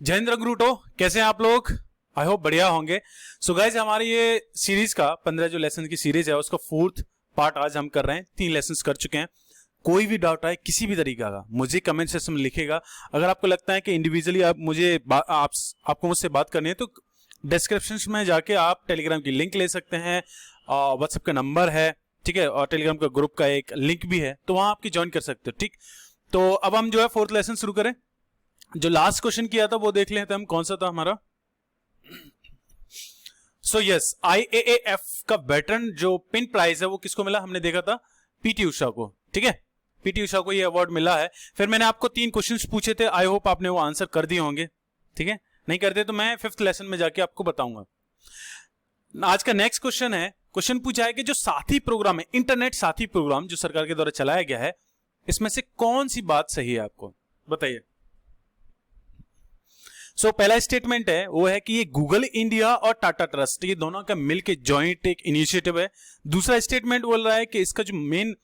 जयेंद्र ग्रूटो, कैसे हैं आप लोग? आई होप बढ़िया होंगे। सो गाइस, हमारी ये सीरीज का 15 जो लेसन की सीरीज है उसका 4th पार्ट आज हम कर रहे हैं। 3 लेसन कर चुके हैं। कोई भी डाउट आए किसी भी तरीका का मुझे कमेंट सेक्शन में लिखेगा। अगर आपको लगता है कि इंडिविजुअली आपको मुझसे बात करनी है तो डिस्क्रिप्शन में जाके आप टेलीग्राम की लिंक ले सकते हैं। व्हाट्सएप का नंबर है, ठीक है, और टेलीग्राम का ग्रुप का एक लिंक भी है, तो वहां आपकी ज्वाइन कर सकते हो। ठीक, तो अब हम जो है 4th लेसन शुरू करें। जो लास्ट क्वेश्चन किया था वो देख लेते हैं हम, कौन सा था हमारा। सो यस, IAAF का वेटरन जो पिन प्राइज है वो किसको मिला? हमने देखा था पीटी उषा को। ठीक है, पीटी उषा को ये अवार्ड मिला है। फिर मैंने आपको 3 क्वेश्चंस पूछे थे, आई होप आपने वो आंसर कर दिए होंगे। ठीक है, नहीं करते तो मैं 5th लेसन में जाके आपको बताऊंगा। आज का नेक्स्ट क्वेश्चन है, क्वेश्चन पूछा है कि जो साथी प्रोग्राम है, इंटरनेट साथी प्रोग्राम जो सरकार के द्वारा चलाया गया है, इसमें से कौन सी बात सही है? आपको बताइए। सो पहला स्टेटमेंट है वो है कि ये गूगल इंडिया और टाटा ट्रस्ट, ये दोनों का मिलकर जॉइंट एक इनिशिएटिव है। दूसरा स्टेटमेंट बोल रहा है कि इसका जो मेन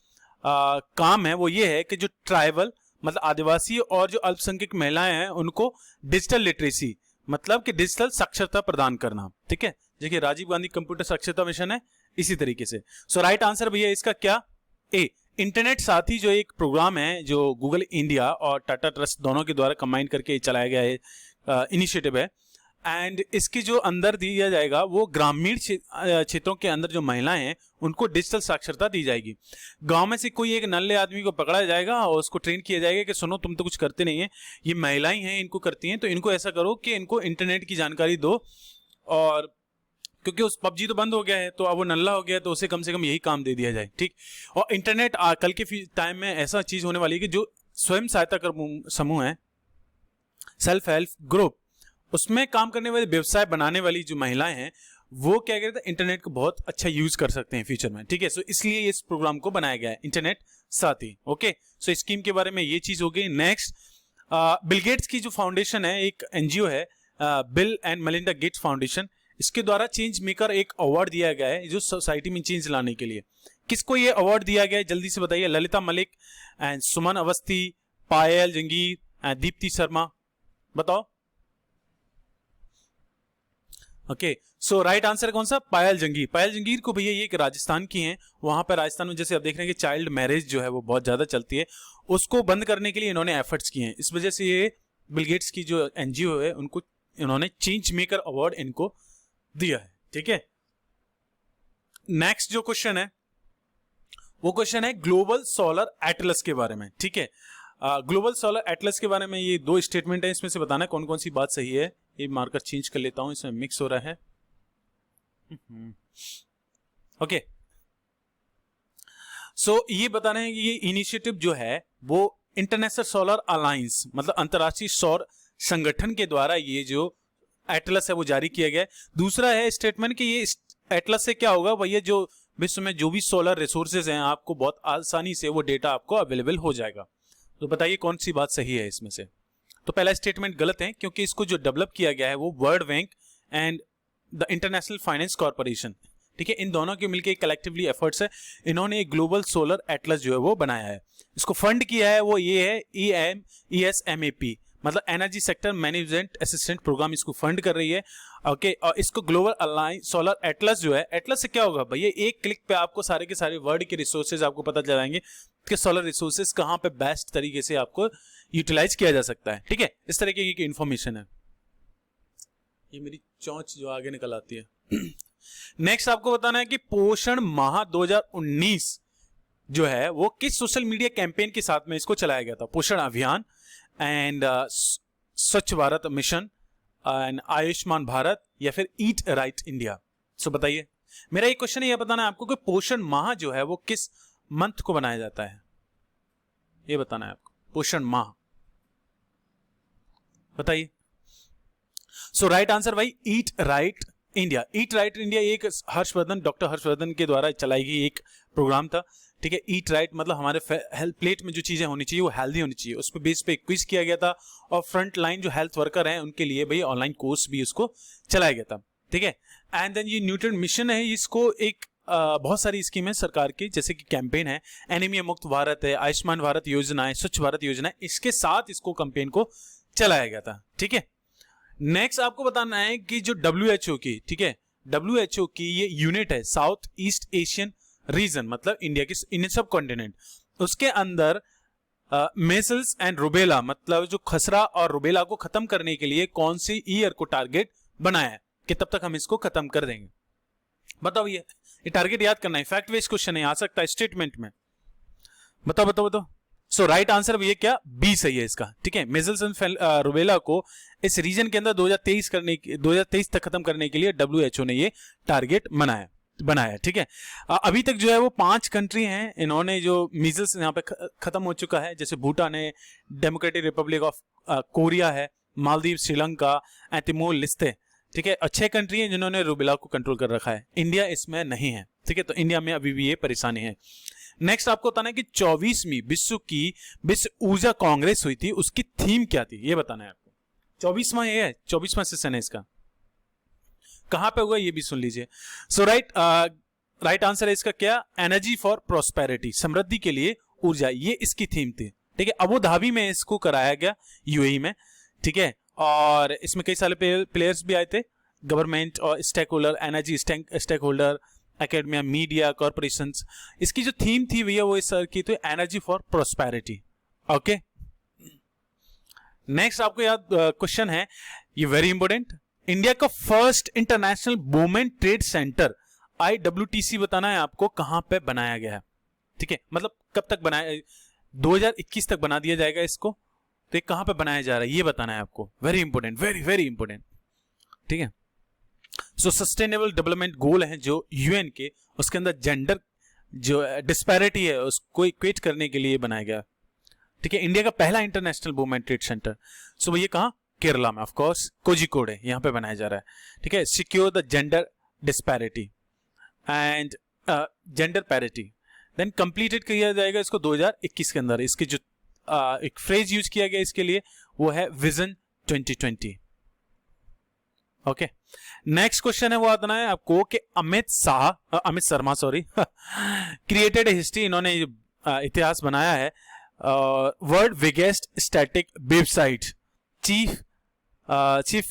काम है वो ये है कि जो ट्राइबल मतलब आदिवासी और जो अल्पसंख्यक महिलाएं हैं उनको डिजिटल लिटरेसी मतलब कि डिजिटल साक्षरता प्रदान करना। ठीक है, देखिए राजीव गांधी कंप्यूटर साक्षरता मिशन है इसी तरीके से। सो राइट आंसर भैया इसका क्या? ए, इंटरनेट साथी जो एक प्रोग्राम है जो गूगल इंडिया और टाटा ट्रस्ट दोनों के द्वारा कंबाइन करके चलाया गया है इनिशिएटिव है। एंड इसके जो अंदर दिया जाएगा वो ग्रामीण क्षेत्रों के अंदर जो महिलाएं हैं उनको डिजिटल साक्षरता दी जाएगी। गांव में से कोई एक नल्ले आदमी को पकड़ा जाएगा और उसको ट्रेन किया जाएगा कि सुनो तुम तो कुछ करते नहीं है, ये महिलाएं हैं इनको करती हैं, तो इनको ऐसा करो कि इनको इंटरनेट की जानकारी दो। और क्योंकि उस पबजी तो बंद हो गया है तो अब वो नल्ला हो गया है, तो उसे कम से कम यही काम दे दिया जाए। ठीक, और इंटरनेट कल के टाइम में ऐसा चीज होने वाली है कि जो स्वयं सहायता समूह है, सेल्फ हेल्प ग्रुप, उसमें काम करने वाले व्यवसाय बनाने वाली जो महिलाएं हैं वो क्या कहते हैं, इंटरनेट को बहुत अच्छा यूज कर सकते हैं फ्यूचर में। ठीक है, सो इसलिए इस प्रोग्राम को बनाया गया है इंटरनेट साथी। ओके, सो स्कीम के बारे में ये चीज हो गई। नेक्स्ट, बिल गेट्स की जो फाउंडेशन है, एक एनजीओ है bill and Melinda Gates foundation, इसके द्वारा चेंज मेकर एक अवार्ड दिया गया है जो सोसाइटी में चेंज लाने के लिए। किसको ये अवार्ड दिया गया है जल्दी से बताइए? Lalita Malik and Suman Awasthi, Payal Jangir and Deepti Sharma, बताओ। ओके, सो राइट आंसर कौन सा? पायल जंगीर। पायल जंगीर को भैया ये एक राजस्थान की हैं, वहां पर राजस्थान में जैसे आप देख रहे हैं कि चाइल्ड मैरिज जो है वो बहुत ज्यादा चलती है, उसको बंद करने के लिए इन्होंने एफर्ट्स किए हैं। इस वजह से ये बिल गेट्स की जो एनजीओ है उनको इन्होंने चेंज मेकर अवार्ड इनको दिया है। ठीक है, नेक्स्ट जो क्वेश्चन है वो क्वेश्चन है ग्लोबल सोलर एटलस के बारे में। ठीक है, ग्लोबल सोलर एटलस के बारे में ये 2 स्टेटमेंट है, इसमें से बताना कौन कौन सी बात सही है। ये मार्कर चेंज कर लेता हूं, इसमें मिक्स हो रहा है। ओके, सो ये बताना है कि ये इनिशिएटिव जो है वो इंटरनेशनल सोलर अलायंस मतलब अंतरराष्ट्रीय सौर संगठन के द्वारा ये जो एटलस है वो जारी किया गया है। दूसरा है स्टेटमेंट कि ये एटलस से क्या होगा भैया, जो विश्व में जो भी सोलर रिसोर्सेज हैं आपको बहुत आसानी से वो डेटा आपको अवेलेबल हो जाएगा। तो बताइए कौन सी बात सही है इसमें से? तो पहला स्टेटमेंट गलत है, क्योंकि इसको जो डेवलप किया गया है वो world bank and the international finance corporation, ठीक है, इन दोनों के मिलकर कलेक्टिवली एफर्ट्स है, इन्होंने एक ग्लोबल सोलर एटलस जो है वो बनाया है। इसको फंड किया है वो ये है ESMAP मतलब energy sector management assistant program, इसको फंड कर रही है। ओके, और इसको ग्लोबल अलायंस सोलर एटलस जो है, एटलस से क्या होगा भैया, एक क्लिक पे आपको सारे के सारे वर्ल्ड के रिसोर्सेज आपको पता चल जाएंगे कि सोलर रिसोर्सेज कहां पे बेस्ट तरीके से आपको यूटिलाइज किया जा सकता है। ठीक है, इस तरीके की इंफॉर्मेशन है। ये मेरी चौंच जो आगे निकल आती है। नेक्स्ट आपको बताना है कि पोषण माह 2019 जो है वो किस सोशल मीडिया कैंपेन के साथ में इसको चलाया गया था? पोषण अभियान एंड स्वच्छ भारत मिशन एंड आयुष्मान भारत या फिर ईट राइट इंडिया। सो बताइए, मेरा एक क्वेश्चन यह बताना है आपको कि पोषण माह जो है वो किस मंथ को बनाया जाता है, ये बताना है आपको। पोषण माह बताइए। सो राइट आंसर भाई eat right India. Eat right India एक डॉक्टर हर्षवर्धन के द्वारा चलाई गई एक प्रोग्राम था। ठीक है, ईट राइट मतलब हमारे हेल्थ प्लेट में जो चीजें होनी चाहिए वो हेल्दी होनी चाहिए, उस पर बेस पे क्विज किया गया था और फ्रंट लाइन जो हेल्थ वर्कर हैं उनके लिए भाई ऑनलाइन कोर्स भी उसको चलाया गया था। ठीक है, एंड देन ये न्यूट्रिएंट मिशन है, इसको एक बहुत सारी स्कीम है सरकार की, जैसे कि कैंपेन है एनीमिया मुक्त भारत है, आयुष्मान भारत योजना है, स्वच्छ भारत योजना है, इसके साथ इसको कैंपेन को चलाया गया था। ठीक है, नेक्स्ट आपको बताना है कि जो WHO की, ठीक है, WHO की ये यूनिट है साउथ ईस्ट एशियन रीजन, मतलब इंडिया की इंडियन सब कॉन्टिनेंट, उसके अंदर मेसल्स एंड रुबेला, मतलब जो खसरा और रुबेला को खत्म करने के लिए कौन सी ईयर को टारगेट बनाया है कि तब तक हम इसको खत्म कर देंगे। बताओ, ये टारगेट याद करना है, फैक्ट बेस्ड क्वेश्चन है, आ सकता है स्टेटमेंट में। बताओ बताओ बताओ। सो राइट आंसर ये क्या, बी सही है इसका, ठीक है। मेजल्स एंड रुबेला को इस रीजन के अंदर 2023 तक खत्म करने के लिए WHO ने ये टारगेट बनाया, ठीक है। अभी तक जो है वो 5 कंट्री हैं, इन्होंने जो मीजल्स यहाँ पे खत्म हो चुका है, जैसे भूटान है, डेमोक्रेटिक रिपब्लिक ऑफ कोरिया है, मालदीव, श्रीलंका एंड तिमोर लिस्ते, ठीक है। अच्छे कंट्री हैं जिन्होंने रुबेला को कंट्रोल कर रखा है, इंडिया इसमें नहीं है, ठीक है। तो इंडिया में अभी भी ये परेशानी है। नेक्स्ट आपको बताना है कि 24वीं विश्व ऊर्जा कांग्रेस हुई थी, उसकी थीम क्या थी, ये बताना है आपको। 24वां सेशन है इसका, कहां पे हुआ ये भी सुन लीजिए। सो राइट आंसर है इसका क्या, एनर्जी फॉर प्रोस्पेरिटी, समृद्धि के लिए ऊर्जा, ये इसकी थीम थी, ठीक है। अबू धाबी में इसको कराया गया, यूएई में, ठीक है। और इसमें कई सारे प्लेयर्स भी आए थे, गवर्नमेंट और stake holder, energy stake holder, academia, media, corporations. इसकी जो थीम थी भैया वो इस की थी energy for prosperity, okay. Next आपको याद क्वेश्चन है, ये वेरी इंपॉर्टेंट, इंडिया का first international women trade centre IWTC बताना है आपको, कहां पे बनाया गया है, ठीक है। मतलब कब तक बनाया, 2021 तक बना दिया जाएगा इसको, तो ये कहां पे बनाया जा रहा है ये बताना है आपको, very important, very very important, ठीक है। सो सस्टेनेबल डेवलपमेंट गोल है जो यूएन के, उसके अंदर जेंडर जो डिस्पैरिटी है उसको इक्वेट करने के लिए बनाया गया, ठीक है। इंडिया का पहला इंटरनेशनल वुमेन ट्रेड सेंटर, सो ये कहां, केरला में, ऑफ कोर्स कोझिकोड है, यहां पे बनाया जा रहा है, ठीक है। Secure the gender disparity and gender parity, then completed किया जाएगा इसको 2021 के अंदर। इसकी जो एक फ्रेज यूज किया गया इसके लिए वो है विजन 2020, ओके। नेक्स्ट क्वेश्चन है वो आता है आपको कि अमित शर्मा क्रिएटेड हिस्ट्री, इन्होंने इतिहास बनाया है, world biggest static website chief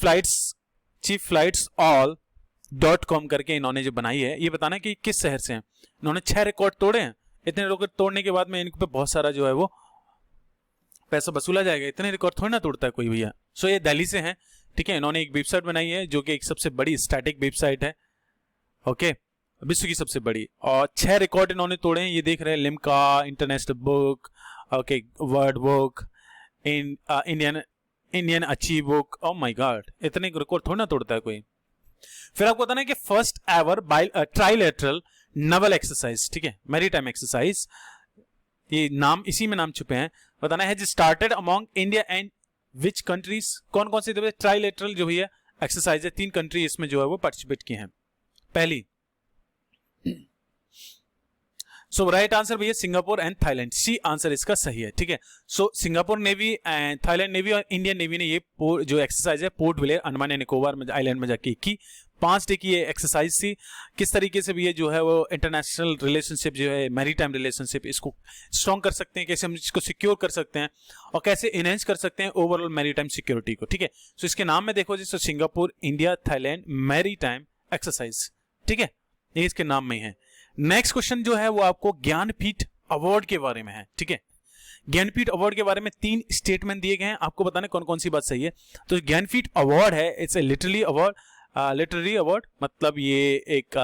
flights all .com करके इन्होंने जो बनाई है, ये बताना है कि किस शहर से हैं। इन्होंने 6 रिकॉर्ड तोड़े हैं, इतने रिकॉर्ड तोड़ने के बाद में इनके पे बहुत सारा जो है वो पैसा वसूला जाएगा, इतने रिकॉर्ड थोड़ी ना तोड़ता है कोई भैया। सो ये दिल्ली से हैं, ठीक है। इन्होंने एक वेबसाइट बनाई है जो कि एक सबसे बड़ी स्टैटिक वेबसाइट है, ओके, विश्व की सबसे बड़ी, और 6 रिकॉर्ड इन्होंने तोड़े हैं, ये देख रहे हैं, Limca, international book, okay, world book, Indian achieve book, oh my God, इतने रिकॉर्ड थोड़ा ना तोड़ता है कोई। फिर आपको बताना है कि first ever trilateral Naval exercise, ठीक है, मैरीटाइम एक्सरसाइज, ये नाम इसी में नाम छुपे हैं, बताना है started among India and which countries, कौन कौन सी ट्राइलेटरल जो भी है एक्सरसाइज है, 3 कंट्री इसमें जो है वो पार्टिसिपेट किए हैं। पहली, सो राइट आंसर भैया Singapore and Thailand, c answer इसका सही है, ठीक है। So Singapore navy and Thailand navy और इंडियन नेवी ने ये जो एक्सरसाइज है पोर्ट ब्लेयर, अंडमान एंड निकोबार आइलैंड में जाके की, 5 डे की ये एक्सरसाइज थी। किस तरीके से भी ये जो है वो इंटरनेशनल रिलेशनशिप जो है, मैरीटाइम रिलेशनशिप, इसको स्ट्रॉन्ग कर सकते हैं, कैसे हम इसको सिक्योर कर सकते हैं और कैसे इनहेंस कर सकते हैं ओवरऑल मैरीटाइम सिक्योरिटी को, ठीक है। सो इसके नाम में देखो जी, so Singapore India Thailand maritime exercise, ठीक है, ये इसके नाम में है। नेक्स्ट क्वेश्चन जो है वो आपको ज्ञानपीठ अवार्ड के बारे में है, ठीक है। ज्ञानपीठ अवार्ड के बारे में 3 स्टेटमेंट दिए गए हैं, आपको बताना कौन कौन सी बात सही है। तो ज्ञानपीठ अवार्ड है, इट्स ए लिटरेरी अवार्ड, मतलब ये एक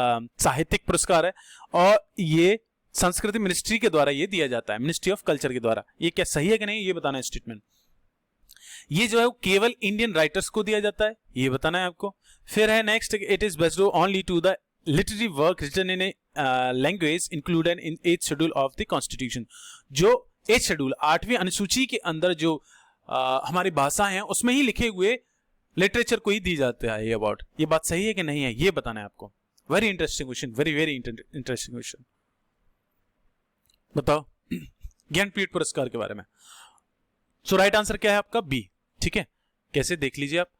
साहित्यिक पुरस्कार है और ये संस्कृति मिनिस्ट्री के द्वारा ये दिया जाता है, मिनिस्ट्री ऑफ कल्चर के द्वारा। ये क्या सही है कि नहीं ये बताना है स्टेटमेंट। ये जो है वो केवल इंडियन राइटर्स को दिया जाता है, ये बताना है आपको। फिर है next, it is based only to the literary work written in a language included in 8th schedule of the constitution. जो 8th शेड्यूल 8वीं अनुसूची के अंदर जो हमारी भाषा है उसमें ही लिखे हुए लिटरेचर को ही दी जाता है ये अवार्ड। ये बात सही है कि नहीं है ये बताना है आपको। Very interesting question, very very interesting question. बताओ ज्ञानपीठ पुरस्कार के बारे में। सो राइट आंसर क्या है आपका बी, ठीक है। कैसे देख लीजिए आप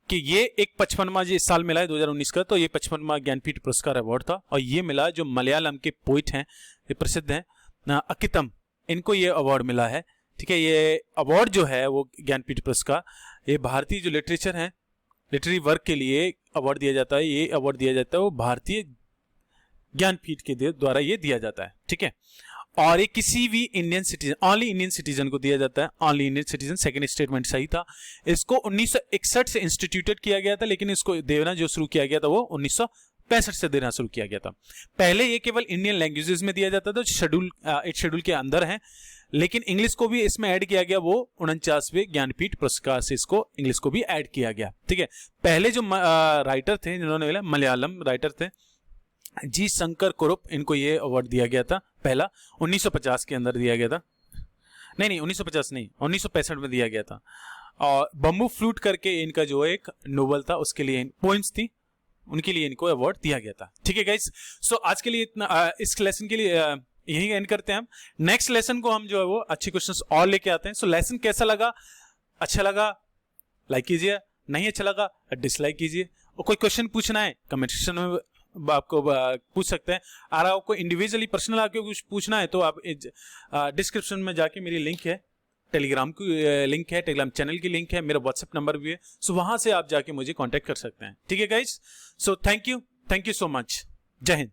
कि ये एक 55वां इस साल मिला है 2019 का, तो ये 55वां ज्ञानपीठ पुरस्कार अवार्ड था और ये मिला जो मलयालम के पोइट हैं, ये प्रसिद्ध हैं अकितम, इनको ये अवार्ड मिला है, ठीक है। ये अवार्ड जो है वो ज्ञानपीठ पुरस्कार, ये भारतीय जो लिटरेचर है लिटरेरी वर्क के लिए अवार्ड दिया जाता है, ये अवार्ड दिया जाता है वो भारतीय ज्ञानपीठ के द्वारा ये दिया जाता है, ठीक है। और ये किसी भी Indian citizen, only Indian citizen को दिया जाता है, only Indian citizen. Second statement सही था। इसको 1961 से इंस्टीट्यूटेड किया गया था, लेकिन इसको देना जो शुरू किया गया था वो 1965 से देना शुरू किया गया था। पहले ये केवल इंडियन लैंग्वेजेस में दिया जाता था, शेड्यूल 8 शेड्यूल के अंदर है, लेकिन इंग्लिश को भी इसमें ऐड किया गया, वो 49वें ज्ञानपीठ पुरस्कार से इसको इंग्लिश को भी ऐड किया गया, ठीक है। पहले जो राइटर थे जिन्होंने मलयालम राइटर थे जी शंकर कुरुप, इनको ये अवार्ड दिया गया था पहला 1950 के अंदर दिया गया था, नहीं 1950 नहीं 1965 में दिया गया था। और बम्बू फ्लूट करके इनका जो एक नोवेल था उसके लिए पोइम्स थी, उनके लिए इनको अवार्ड दिया गया था, ठीक है गाइस। सो आज के लिए इतना, इस लेसन के लिए यही एंड करते हैं हम। नेक्स्ट लेसन को हम जो है वो अच्छे क्वेश्चंस और लेके आते हैं। सो लेसन कैसा लगा, अच्छा लगा लाइक कीजिए, नहीं अच्छा लगा डिसलाइक कीजिए, और कोई क्वेश्चन पूछना है कमेंट सेक्शन में आपको पूछ सकते हैं। और आपको इंडिविजुअली पर्सनल आके कुछ पूछना है तो आप डिस्क्रिप्शन में जाके मेरी लिंक है, टेलीग्राम की लिंक है, टेलीग्राम चैनल की लिंक है, मेरा व्हाट्सएप नंबर भी है, सो वहां से आप जाके मुझे कांटेक्ट कर सकते हैं, ठीक है guys. So thank you so much, जय हिंद।